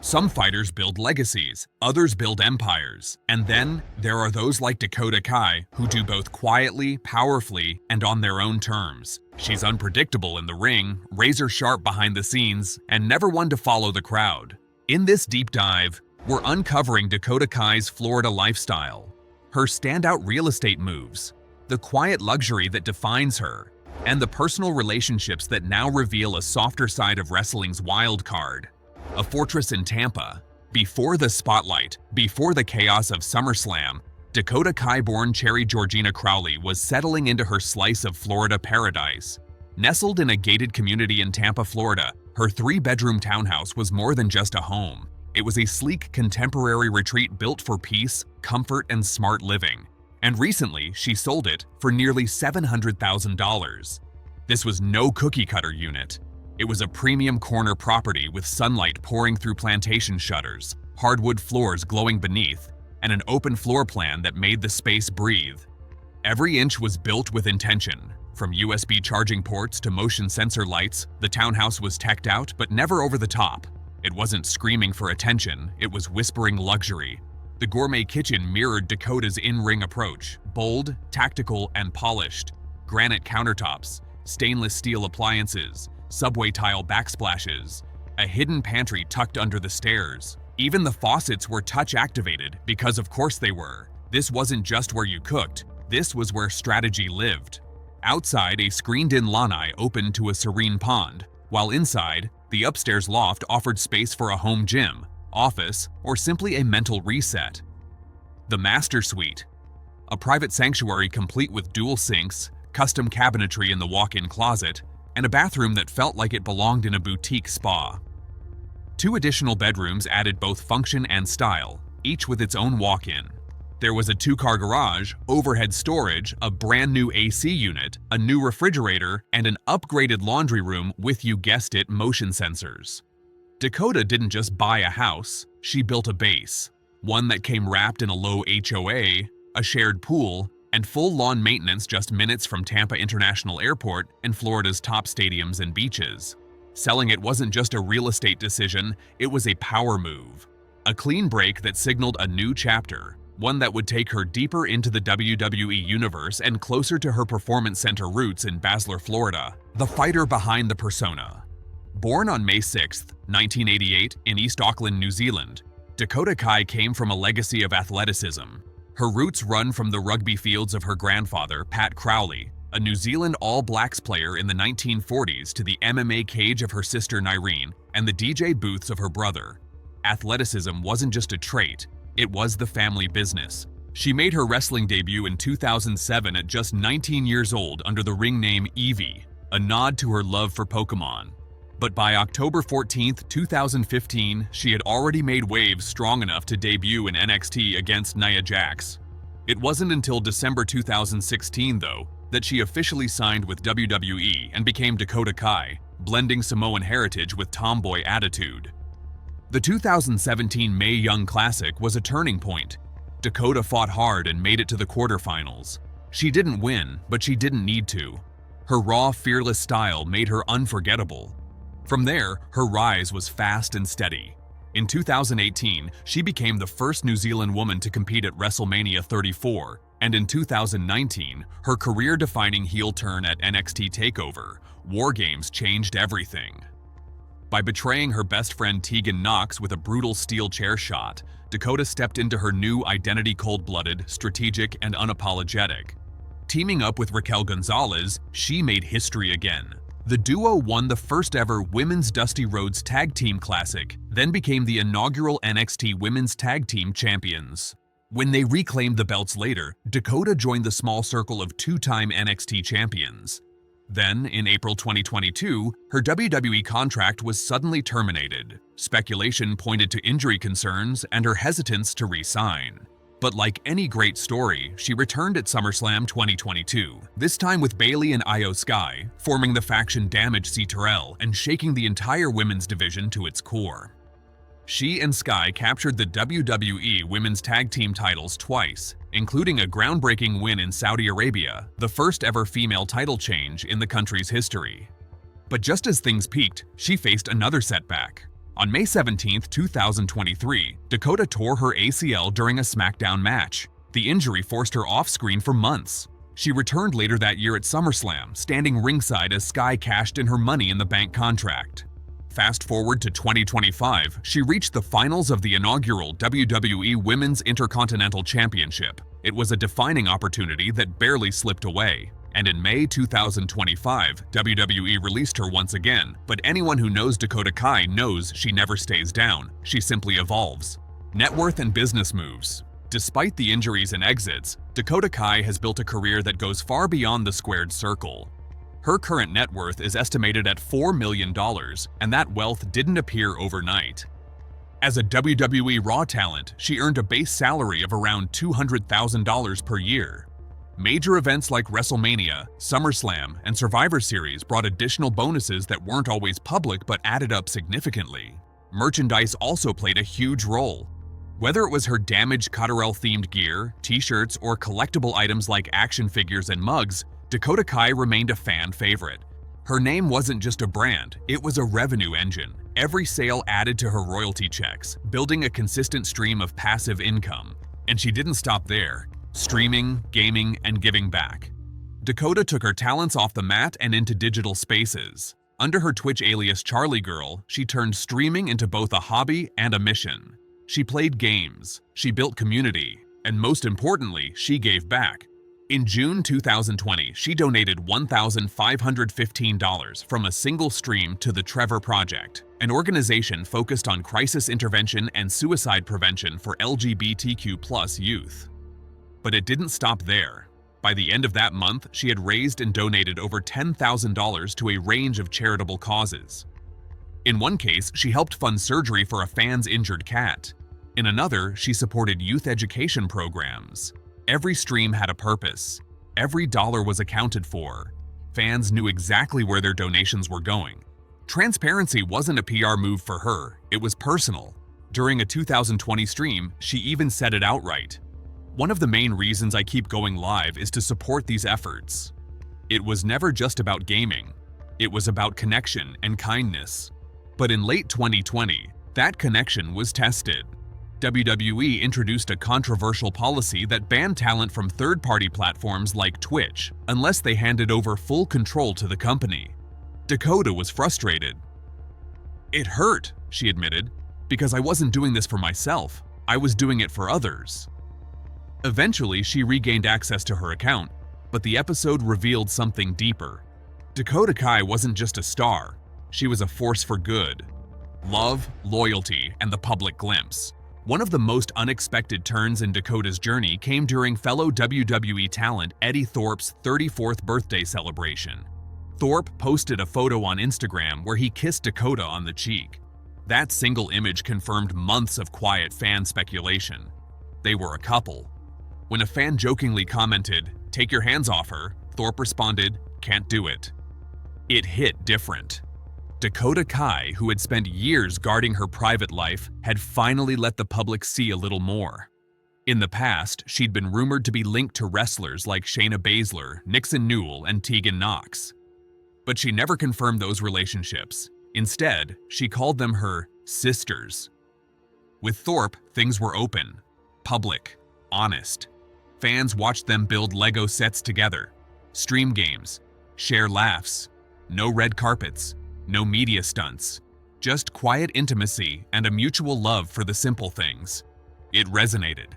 Some fighters build legacies, others build empires, and then there are those like Dakota Kai who do both quietly, powerfully, and on their own terms. She's unpredictable in the ring, razor-sharp behind the scenes, and never one to follow the crowd. In this deep dive, we're uncovering Dakota Kai's Florida lifestyle, her standout real estate moves, the quiet luxury that defines her, and the personal relationships that now reveal a softer side of wrestling's wild card. A fortress in Tampa. Before the spotlight, before the chaos of SummerSlam, Dakota Kai-born Cherry Georgina Crowley was settling into her slice of Florida paradise. Nestled in a gated community in Tampa, Florida, her 3-bedroom townhouse was more than just a home. It was a sleek, contemporary retreat built for peace, comfort, and smart living. And recently, she sold it for nearly $700,000. This was no cookie-cutter unit. It was a premium corner property with sunlight pouring through plantation shutters, hardwood floors glowing beneath, and an open floor plan that made the space breathe. Every inch was built with intention. From USB charging ports to motion sensor lights, the townhouse was teched out but never over the top. It wasn't screaming for attention, it was whispering luxury. The gourmet kitchen mirrored Dakota's in-ring approach, bold, tactical, and polished. Granite countertops, stainless steel appliances, subway tile backsplashes, a hidden pantry tucked under the stairs. Even the faucets were touch-activated, because of course they were. This wasn't just where you cooked, this was where strategy lived. Outside, a screened-in lanai opened to a serene pond, while inside, the upstairs loft offered space for a home gym, office, or simply a mental reset. The Master Suite. A private sanctuary complete with dual sinks, custom cabinetry in the walk-in closet, and a bathroom that felt like it belonged in a boutique spa. 2 additional bedrooms added both function and style, each with its own walk-in. There was a 2-car garage, overhead storage, a brand new AC unit, a new refrigerator, and an upgraded laundry room with, you guessed it, motion sensors. Dakota didn't just buy a house, she built a base. One that came wrapped in a low HOA, a shared pool, and full lawn maintenance just minutes from Tampa International Airport and Florida's top stadiums and beaches. Selling it wasn't just a real estate decision, it was a power move. A clean break that signaled a new chapter, one that would take her deeper into the WWE universe and closer to her performance center roots in Basler, Florida, the fighter behind the persona. Born on May 6, 1988, in East Auckland, New Zealand, Dakota Kai came from a legacy of athleticism. Her roots run from the rugby fields of her grandfather, Pat Crowley, a New Zealand All Blacks player in the 1940s, to the MMA cage of her sister Nyreen and the DJ booths of her brother. Athleticism wasn't just a trait, it was the family business. She made her wrestling debut in 2007 at just 19 years old under the ring name Evie, a nod to her love for Pokemon. But by October 14, 2015, she had already made waves strong enough to debut in NXT against Nia Jax. It wasn't until December 2016, though, that she officially signed with WWE and became Dakota Kai, blending Samoan heritage with tomboy attitude. The 2017 Mae Young Classic was a turning point. Dakota fought hard and made it to the quarterfinals. She didn't win, but she didn't need to. Her raw, fearless style made her unforgettable. From there, her rise was fast and steady. In 2018, she became the first New Zealand woman to compete at WrestleMania 34, and in 2019, her career-defining heel turn at NXT TakeOver, War Games changed everything. By betraying her best friend Tegan Knox with a brutal steel chair shot, Dakota stepped into her new identity cold-blooded, strategic, and unapologetic. Teaming up with Raquel Gonzalez, she made history again. The duo won the first-ever Women's Dusty Rhodes Tag Team Classic, then became the inaugural NXT Women's Tag Team Champions. When they reclaimed the belts later, Dakota joined the small circle of 2-time NXT champions. Then, in April 2022, her WWE contract was suddenly terminated. Speculation pointed to injury concerns and her hesitance to re-sign. But like any great story, she returned at SummerSlam 2022, this time with Bayley and Io Sky, forming the faction Damage CTRL and shaking the entire women's division to its core. She and Sky captured the WWE Women's Tag Team titles twice, including a groundbreaking win in Saudi Arabia, the first ever female title change in the country's history. But just as things peaked, she faced another setback. On May 17, 2023, Dakota tore her ACL during a SmackDown match. The injury forced her off-screen for months. She returned later that year at SummerSlam, standing ringside as Sky cashed in her Money in the Bank contract. Fast forward to 2025, she reached the finals of the inaugural WWE Women's Intercontinental Championship. It was a defining opportunity that barely slipped away. And in May 2025, WWE released her once again, but anyone who knows Dakota Kai knows she never stays down. She simply evolves. Net worth and business moves. Despite the injuries and exits, Dakota Kai has built a career that goes far beyond the squared circle. Her current net worth is estimated at $4 million, and that wealth didn't appear overnight. As a WWE Raw talent, she earned a base salary of around $200,000 per year. Major events like WrestleMania, SummerSlam, and Survivor Series brought additional bonuses that weren't always public but added up significantly. Merchandise also played a huge role. Whether it was her Damage CTRL-themed gear, t-shirts, or collectible items like action figures and mugs, Dakota Kai remained a fan favorite. Her name wasn't just a brand, it was a revenue engine. Every sale added to her royalty checks, building a consistent stream of passive income. And she didn't stop there. Streaming, gaming, and giving back. Dakota took her talents off the mat and into digital spaces. Under her Twitch alias Charlie Girl, she turned streaming into both a hobby and a mission. She played games, she built community, and most importantly, she gave back. In June 2020, she donated $1,515 from a single stream to the Trevor Project, an organization focused on crisis intervention and suicide prevention for LGBTQ+ youth. But it didn't stop there. By the end of that month, she had raised and donated over $10,000 to a range of charitable causes. In one case, she helped fund surgery for a fan's injured cat. In another, she supported youth education programs. Every stream had a purpose. Every dollar was accounted for. Fans knew exactly where their donations were going. Transparency wasn't a PR move for her, it was personal. During a 2020 stream, she even said it outright. One of the main reasons I keep going live is to support these efforts. It was never just about gaming. It was about connection and kindness. But in late 2020, that connection was tested. WWE introduced a controversial policy that banned talent from third-party platforms like Twitch unless they handed over full control to the company. Dakota was frustrated. "It hurt," she admitted, "because I wasn't doing this for myself. I was doing it for others." Eventually, she regained access to her account, but the episode revealed something deeper. Dakota Kai wasn't just a star, she was a force for good. Love, loyalty, and the public glimpse. One of the most unexpected turns in Dakota's journey came during fellow WWE talent Eddie Thorpe's 34th birthday celebration. Thorpe posted a photo on Instagram where he kissed Dakota on the cheek. That single image confirmed months of quiet fan speculation. They were a couple. When a fan jokingly commented, "Take your hands off her," Thorpe responded, "Can't do it." It hit different. Dakota Kai, who had spent years guarding her private life, had finally let the public see a little more. In the past, she'd been rumored to be linked to wrestlers like Shayna Baszler, Nixon Newell, and Tegan Knox. But she never confirmed those relationships. Instead, she called them her sisters. With Thorpe, things were open, public, honest. Fans watched them build Lego sets together, stream games, share laughs. No red carpets, no media stunts. Just quiet intimacy and a mutual love for the simple things. It resonated.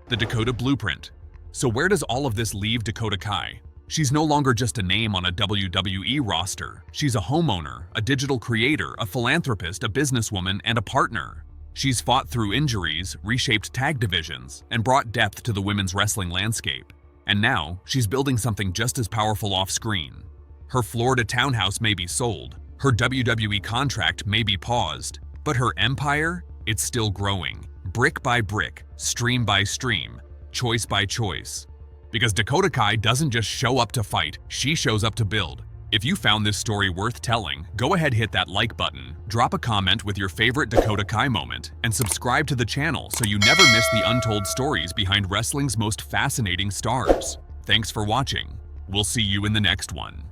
The Dakota Blueprint. So where does all of this leave Dakota Kai? She's no longer just a name on a WWE roster. She's a homeowner, a digital creator, a philanthropist, a businesswoman, and a partner. She's fought through injuries, reshaped tag divisions, and brought depth to the women's wrestling landscape. And now, she's building something just as powerful off-screen. Her Florida townhouse may be sold, her WWE contract may be paused, but her empire, it's still growing, brick by brick, stream by stream, choice by choice. Because Dakota Kai doesn't just show up to fight, she shows up to build. If you found this story worth telling, go ahead hit that like button, drop a comment with your favorite Dakota Kai moment, and subscribe to the channel so you never miss the untold stories behind wrestling's most fascinating stars. Thanks for watching. We'll see you in the next one.